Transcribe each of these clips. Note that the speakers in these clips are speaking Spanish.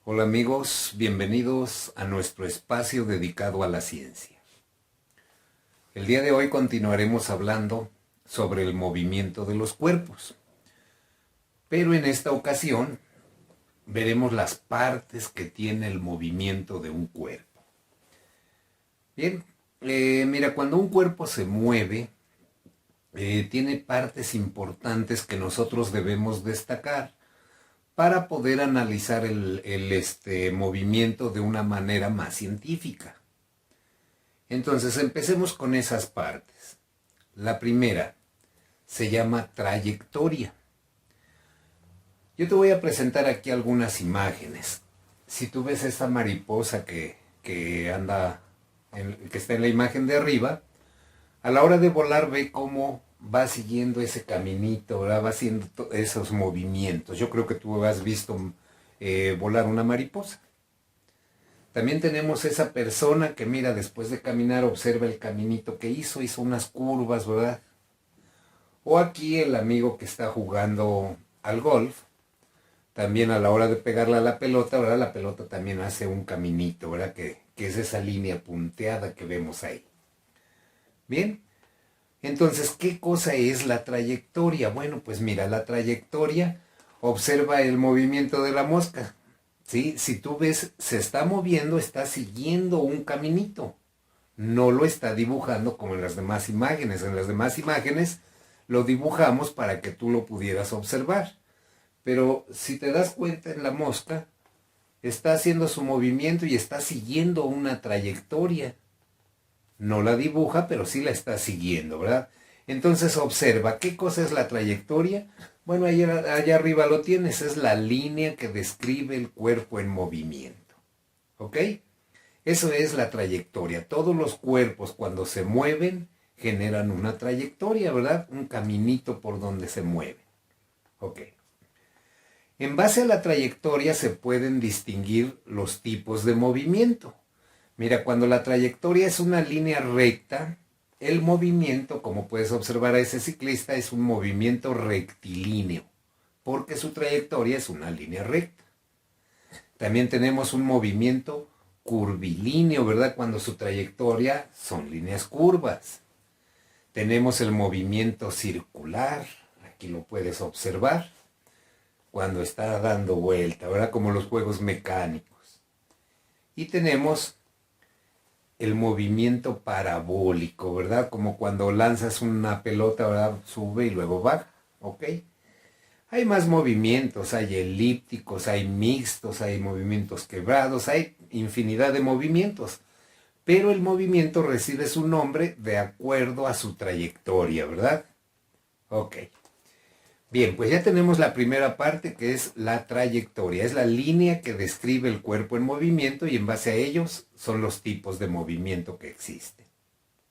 Hola amigos, bienvenidos a nuestro espacio dedicado a la ciencia. El día de hoy continuaremos hablando sobre el movimiento de los cuerpos, pero en esta ocasión veremos las partes que tiene el movimiento de un cuerpo. Bien, mira, cuando un cuerpo se mueve, tiene partes importantes que nosotros debemos destacar para poder analizar el movimiento de una manera más científica. Entonces, empecemos con esas partes. La primera se llama trayectoria. Yo te voy a presentar aquí algunas imágenes. Si tú ves esta mariposa que está en la imagen de arriba, a la hora de volar ve cómo va siguiendo ese caminito, ¿verdad? Va haciendo esos movimientos. Yo creo que tú has visto volar una mariposa. También tenemos esa persona que mira, después de caminar, observa el caminito que hizo unas curvas, ¿verdad? O aquí el amigo que está jugando al golf, también a la hora de pegarle a la pelota, ¿verdad? La pelota también hace un caminito, ¿verdad? Que es esa línea punteada que vemos ahí. Bien. Entonces, ¿qué cosa es la trayectoria? Bueno, pues mira, la trayectoria observa el movimiento de la mosca. ¿Sí? Si tú ves, se está moviendo, está siguiendo un caminito. No lo está dibujando como en las demás imágenes. En las demás imágenes lo dibujamos para que tú lo pudieras observar. Pero si te das cuenta en la mosca, está haciendo su movimiento y está siguiendo una trayectoria. No la dibuja, pero sí la está siguiendo, ¿verdad? Entonces observa, ¿qué cosa es la trayectoria? Bueno, allá arriba lo tienes, es la línea que describe el cuerpo en movimiento. ¿Ok? Eso es la trayectoria. Todos los cuerpos cuando se mueven generan una trayectoria, ¿verdad? Un caminito por donde se mueven. ¿Ok? En base a la trayectoria se pueden distinguir los tipos de movimiento. Mira, cuando la trayectoria es una línea recta, el movimiento, como puedes observar a ese ciclista, es un movimiento rectilíneo, porque su trayectoria es una línea recta. También tenemos un movimiento curvilíneo, ¿verdad? Cuando su trayectoria son líneas curvas. Tenemos el movimiento circular, aquí lo puedes observar, cuando está dando vuelta, ¿verdad? Como los juegos mecánicos. Y tenemos el movimiento parabólico, ¿verdad? Como cuando lanzas una pelota, ¿verdad? Sube y luego baja, ¿ok? Hay más movimientos, hay elípticos, hay mixtos, hay movimientos quebrados, hay infinidad de movimientos. Pero el movimiento recibe su nombre de acuerdo a su trayectoria, ¿verdad? Ok. Bien, pues ya tenemos la primera parte que es la trayectoria. Es la línea que describe el cuerpo en movimiento y en base a ellos son los tipos de movimiento que existen.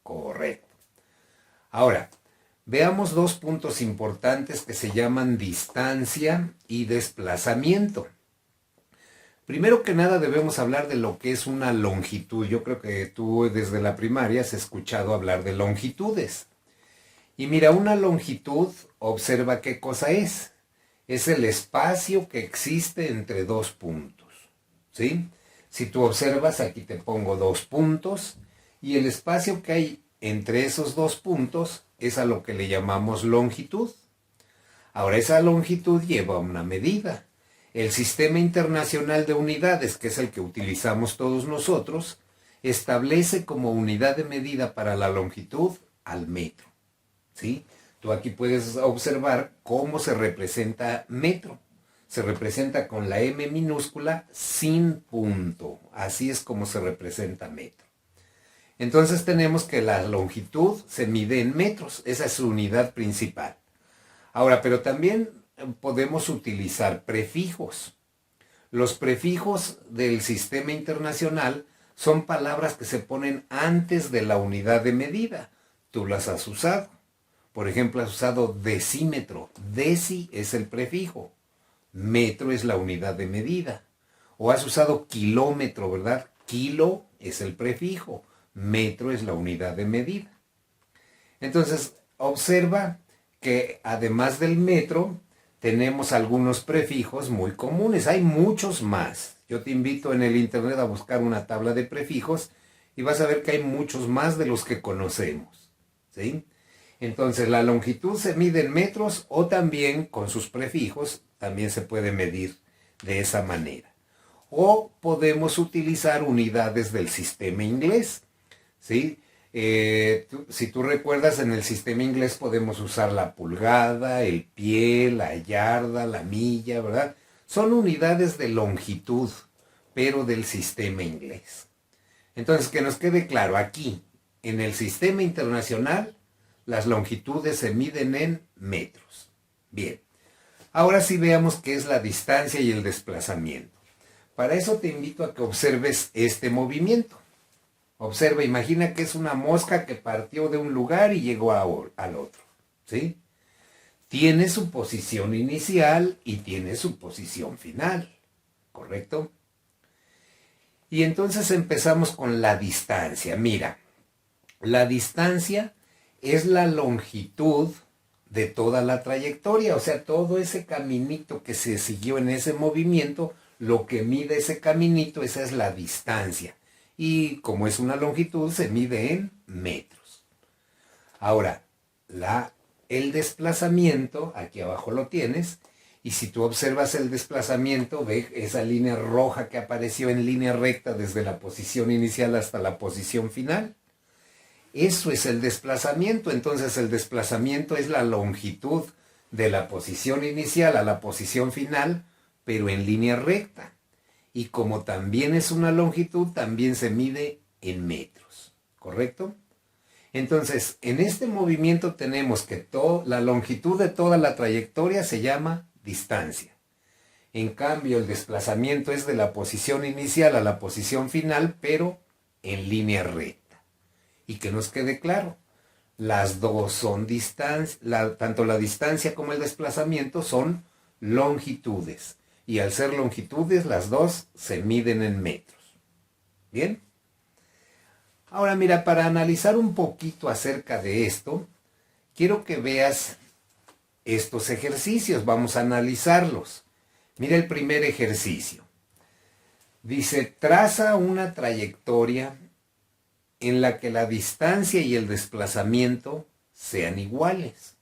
Correcto. Ahora, veamos dos puntos importantes que se llaman distancia y desplazamiento. Primero que nada debemos hablar de lo que es una longitud. Yo creo que tú desde la primaria has escuchado hablar de longitudes. Y mira, una longitud, observa qué cosa es. Es el espacio que existe entre dos puntos. ¿Sí? Si tú observas, aquí te pongo dos puntos. Y el espacio que hay entre esos dos puntos es a lo que le llamamos longitud. Ahora, esa longitud lleva una medida. El Sistema Internacional de Unidades, que es el que utilizamos todos nosotros, establece como unidad de medida para la longitud al metro. ¿Sí? Tú aquí puedes observar cómo se representa metro. Se representa con la M minúscula sin punto. Así es como se representa metro. Entonces tenemos que la longitud se mide en metros. Esa es su unidad principal. Ahora, pero también podemos utilizar prefijos. Los prefijos del sistema internacional son palabras que se ponen antes de la unidad de medida. Tú las has usado. Por ejemplo, has usado decímetro. Deci es el prefijo. Metro es la unidad de medida. O has usado kilómetro, ¿verdad? Kilo es el prefijo. Metro es la unidad de medida. Entonces, observa que además del metro, tenemos algunos prefijos muy comunes. Hay muchos más. Yo te invito en el internet a buscar una tabla de prefijos y vas a ver que hay muchos más de los que conocemos, ¿sí? Entonces la longitud se mide en metros o también con sus prefijos también se puede medir de esa manera. O podemos utilizar unidades del sistema inglés, ¿sí? Si tú recuerdas, en el sistema inglés podemos usar la pulgada, el pie, la yarda, la milla, ¿verdad? Son unidades de longitud, pero del sistema inglés. Entonces, que nos quede claro, aquí, en el sistema internacional, las longitudes se miden en metros. Bien, ahora sí veamos qué es la distancia y el desplazamiento. Para eso te invito a que observes este movimiento. Observa, imagina que es una mosca que partió de un lugar y llegó al otro, ¿sí? Tiene su posición inicial y tiene su posición final, ¿correcto? Y entonces empezamos con la distancia. Mira, la distancia es la longitud de toda la trayectoria, o sea, todo ese caminito que se siguió en ese movimiento, lo que mide ese caminito, esa es la distancia. Y como es una longitud, se mide en metros. Ahora, el desplazamiento, aquí abajo lo tienes, y si tú observas el desplazamiento, ve esa línea roja que apareció en línea recta desde la posición inicial hasta la posición final. Eso es el desplazamiento. Entonces el desplazamiento es la longitud de la posición inicial a la posición final, pero en línea recta. Y como también es una longitud, también se mide en metros, ¿correcto? Entonces, en este movimiento tenemos que la longitud de toda la trayectoria se llama distancia. En cambio, el desplazamiento es de la posición inicial a la posición final, pero en línea recta. Y que nos quede claro, las dos son distancias, tanto la distancia como el desplazamiento son longitudes. Y al ser longitudes, las dos se miden en metros. ¿Bien? Ahora mira, para analizar un poquito acerca de esto, quiero que veas estos ejercicios. Vamos a analizarlos. Mira el primer ejercicio. Dice, traza una trayectoria en la que la distancia y el desplazamiento sean iguales.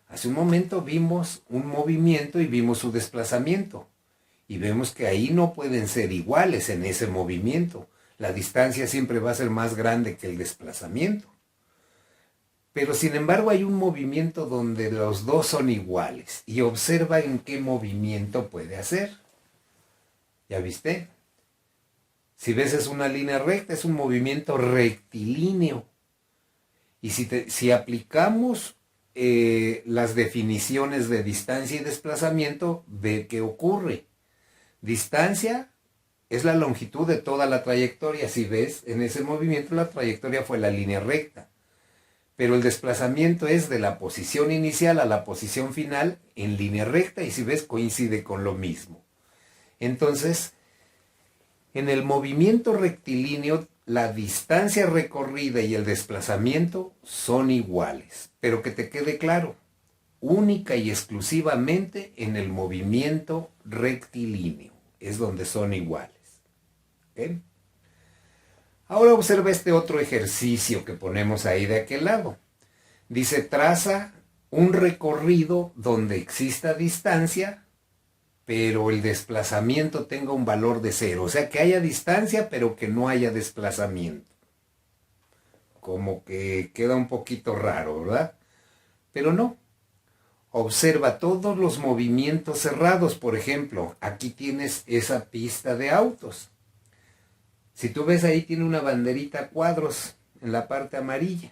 Hace un momento vimos un movimiento y vimos su desplazamiento. Y vemos que ahí no pueden ser iguales en ese movimiento. La distancia siempre va a ser más grande que el desplazamiento. Pero sin embargo hay un movimiento donde los dos son iguales. Y observa en qué movimiento puede hacer. ¿Ya viste? Si ves es una línea recta, es un movimiento rectilíneo. Y si aplicamos las definiciones de distancia y desplazamiento, ve qué ocurre. Distancia es la longitud de toda la trayectoria. Si ves, en ese movimiento la trayectoria fue la línea recta. Pero el desplazamiento es de la posición inicial a la posición final en línea recta. Y si ves, coincide con lo mismo. Entonces, en el movimiento rectilíneo, la distancia recorrida y el desplazamiento son iguales. Pero que te quede claro, única y exclusivamente en el movimiento rectilíneo. Es donde son iguales. ¿Okay? Ahora observa este otro ejercicio que ponemos ahí de aquel lado. Dice, traza un recorrido donde exista distancia, pero el desplazamiento tenga un valor de 0. O sea, que haya distancia, pero que no haya desplazamiento. Como que queda un poquito raro, ¿verdad? Pero no. Observa todos los movimientos cerrados. Por ejemplo, aquí tienes esa pista de autos. Si tú ves ahí tiene una banderita a cuadros en la parte amarilla,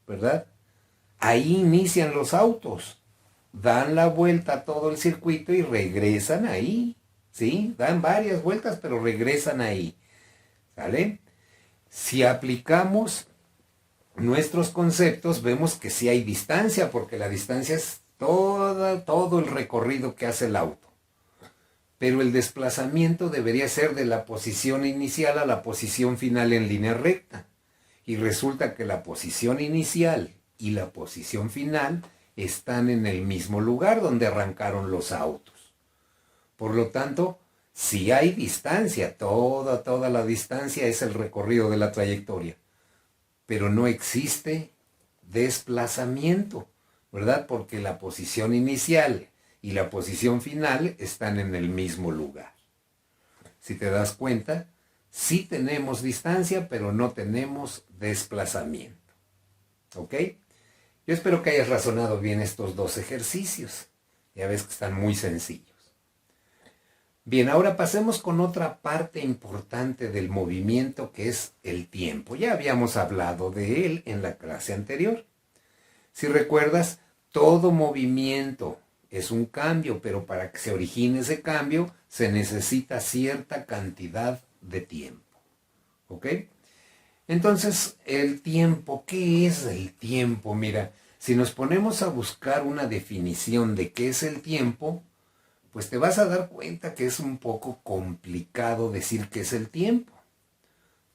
¿verdad? Ahí inician los autos. Dan la vuelta a todo el circuito y regresan ahí. ¿Sí? Dan varias vueltas, pero regresan ahí. ¿Sale? Si aplicamos nuestros conceptos, vemos que sí hay distancia, porque la distancia es todo el recorrido que hace el auto. Pero el desplazamiento debería ser de la posición inicial a la posición final en línea recta. Y resulta que la posición inicial y la posición final están en el mismo lugar donde arrancaron los autos. Por lo tanto, Sí hay distancia, toda la distancia es el recorrido de la trayectoria, pero no existe desplazamiento, ¿verdad? Porque la posición inicial y la posición final están en el mismo lugar. Si te das cuenta, sí tenemos distancia, pero no tenemos desplazamiento. ¿Ok? Yo espero que hayas razonado bien estos dos ejercicios. Ya ves que están muy sencillos. Bien, ahora pasemos con otra parte importante del movimiento, que es el tiempo. Ya habíamos hablado de él en la clase anterior. Si recuerdas, todo movimiento es un cambio, pero para que se origine ese cambio se necesita cierta cantidad de tiempo. ¿Ok? Entonces, el tiempo, ¿qué es el tiempo? Mira, si nos ponemos a buscar una definición de qué es el tiempo, pues te vas a dar cuenta que es un poco complicado decir qué es el tiempo.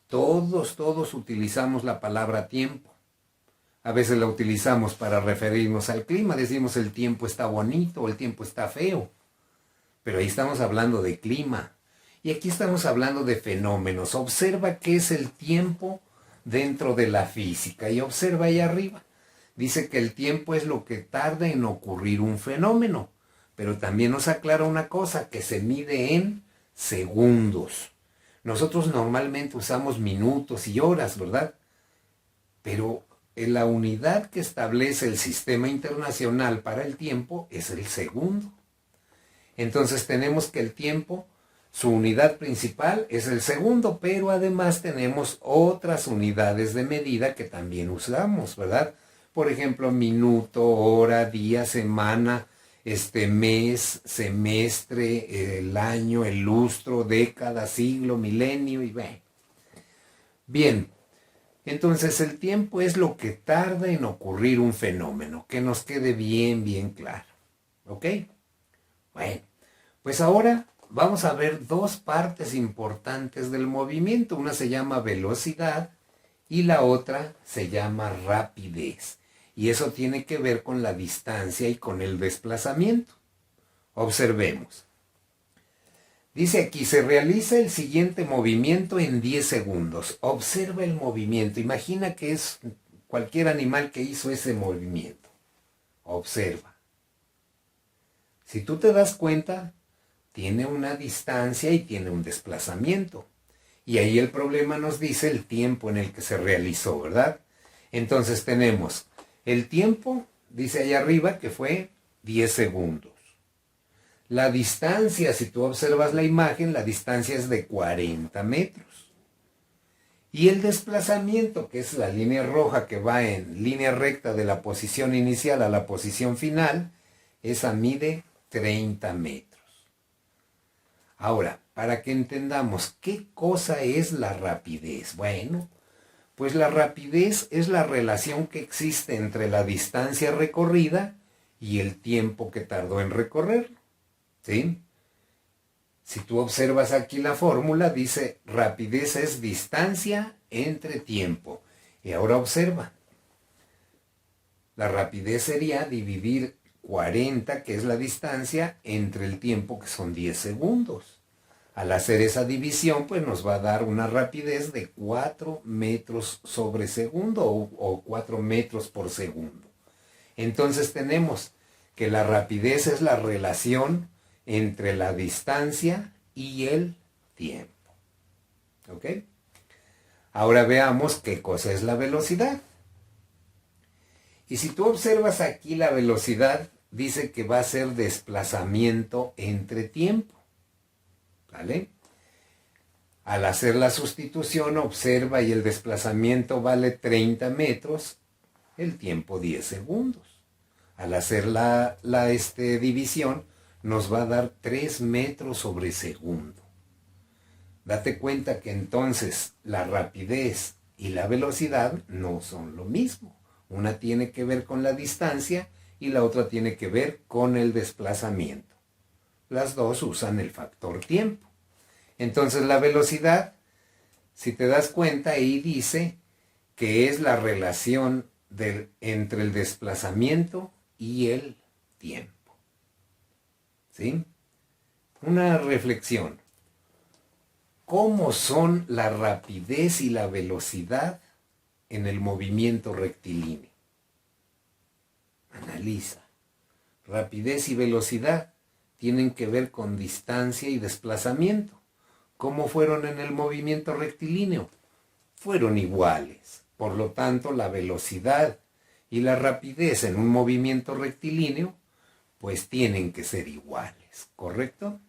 Todos utilizamos la palabra tiempo. A veces la utilizamos para referirnos al clima, decimos el tiempo está bonito o el tiempo está feo. Pero ahí estamos hablando de clima. Y aquí estamos hablando de fenómenos. Observa qué es el tiempo dentro de la física y observa ahí arriba. Dice que el tiempo es lo que tarda en ocurrir un fenómeno. Pero también nos aclara una cosa, que se mide en segundos. Nosotros normalmente usamos minutos y horas, ¿verdad? Pero la unidad que establece el Sistema Internacional para el Tiempo es el segundo. Entonces tenemos que el tiempo, su unidad principal es el segundo, pero además tenemos otras unidades de medida que también usamos, ¿verdad? Por ejemplo, minuto, hora, día, semana, mes, semestre, el año, el lustro, década, siglo, milenio y ve. Bien, entonces el tiempo es lo que tarda en ocurrir un fenómeno, que nos quede bien claro. ¿Ok? Bueno, pues ahora vamos a ver dos partes importantes del movimiento. Una se llama velocidad y la otra se llama rapidez. Y eso tiene que ver con la distancia y con el desplazamiento. Observemos. Dice aquí, se realiza el siguiente movimiento en 10 segundos. Observa el movimiento. Imagina que es cualquier animal que hizo ese movimiento. Observa. Si tú te das cuenta, tiene una distancia y tiene un desplazamiento. Y ahí el problema nos dice el tiempo en el que se realizó, ¿verdad? Entonces tenemos el tiempo, dice allá arriba, que fue 10 segundos. La distancia, si tú observas la imagen, la distancia es de 40 metros. Y el desplazamiento, que es la línea roja que va en línea recta de la posición inicial a la posición final, esa mide 30 metros. Ahora, para que entendamos qué cosa es la rapidez. Bueno, pues la rapidez es la relación que existe entre la distancia recorrida y el tiempo que tardó en recorrer. ¿Sí? Si tú observas aquí la fórmula, dice rapidez es distancia entre tiempo. Y ahora observa. La rapidez sería dividir 40, que es la distancia, entre el tiempo, que son 10 segundos. Al hacer esa división, pues nos va a dar una rapidez de 4 metros sobre segundo o 4 metros por segundo. Entonces tenemos que la rapidez es la relación entre la distancia y el tiempo. ¿Ok? Ahora veamos qué cosa es la velocidad. Y si tú observas aquí la velocidad, dice que va a ser desplazamiento entre tiempo. ¿Vale? Al hacer la sustitución, observa y el desplazamiento vale 30 metros, el tiempo 10 segundos. Al hacer la división, nos va a dar 3 metros sobre segundo. Date cuenta que entonces la rapidez y la velocidad no son lo mismo. Una tiene que ver con la distancia y la otra tiene que ver con el desplazamiento. Las dos usan el factor tiempo. Entonces la velocidad, si te das cuenta, ahí dice que es la relación entre el desplazamiento y el tiempo. ¿Sí? Una reflexión. cómo son la rapidez y la velocidad en el movimiento rectilíneo. Analiza. Rapidez y velocidad tienen que ver con distancia y desplazamiento. ¿Cómo fueron en el movimiento rectilíneo? Fueron iguales. Por lo tanto, la velocidad y la rapidez en un movimiento rectilíneo, pues tienen que ser iguales, ¿correcto?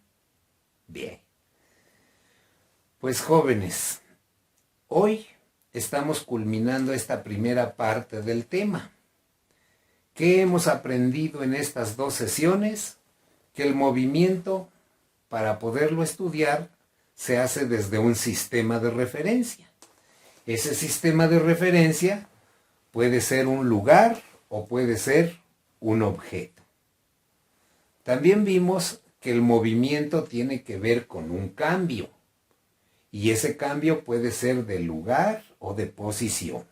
Bien. Pues jóvenes, hoy estamos culminando esta primera parte del tema. ¿Qué hemos aprendido en estas 2 sesiones? Que el movimiento, para poderlo estudiar, se hace desde un sistema de referencia. Ese sistema de referencia puede ser un lugar o puede ser un objeto. También vimos que el movimiento tiene que ver con un cambio. Y ese cambio puede ser de lugar o de posición.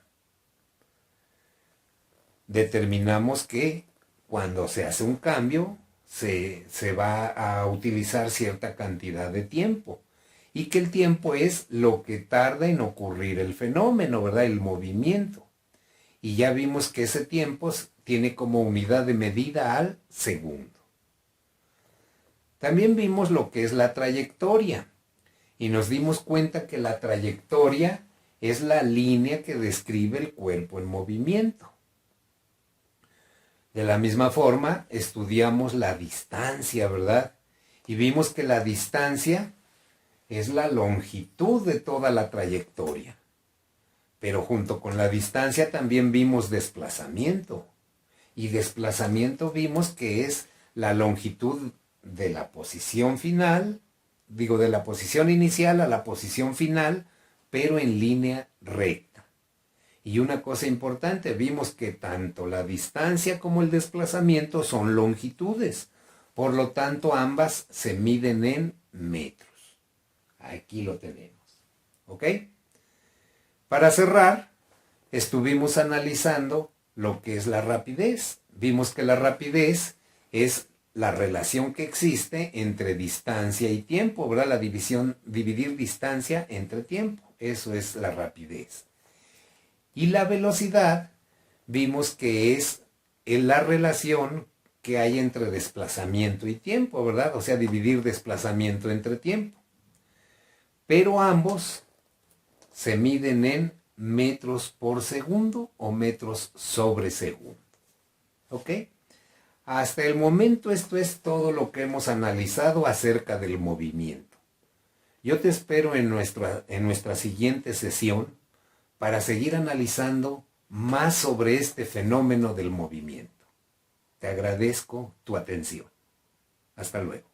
Determinamos que cuando se hace un cambio, se va a utilizar cierta cantidad de tiempo. Y que el tiempo es lo que tarda en ocurrir el fenómeno, ¿verdad? El movimiento. Y ya vimos que ese tiempo tiene como unidad de medida al segundo. También vimos lo que es la trayectoria. Y nos dimos cuenta que la trayectoria es la línea que describe el cuerpo en movimiento. De la misma forma, estudiamos la distancia, ¿verdad? Y vimos que la distancia es la longitud de toda la trayectoria. Pero junto con la distancia también vimos desplazamiento. Y desplazamiento vimos que es la longitud de la posición final, de la posición inicial a la posición final, pero en línea recta. Y una cosa importante, vimos que tanto la distancia como el desplazamiento son longitudes. Por lo tanto, ambas se miden en metros. Aquí lo tenemos. ¿Ok? Para cerrar, estuvimos analizando lo que es la rapidez. Vimos que la rapidez es la relación que existe entre distancia y tiempo, ¿verdad? Dividir distancia entre tiempo. Eso es la rapidez. Y la velocidad, vimos que es la relación que hay entre desplazamiento y tiempo, ¿verdad? O sea, dividir desplazamiento entre tiempo. Pero ambos se miden en metros por segundo o metros sobre segundo. ¿Ok? Hasta el momento esto es todo lo que hemos analizado acerca del movimiento. Yo te espero en nuestra siguiente sesión para seguir analizando más sobre este fenómeno del movimiento. Te agradezco tu atención. Hasta luego.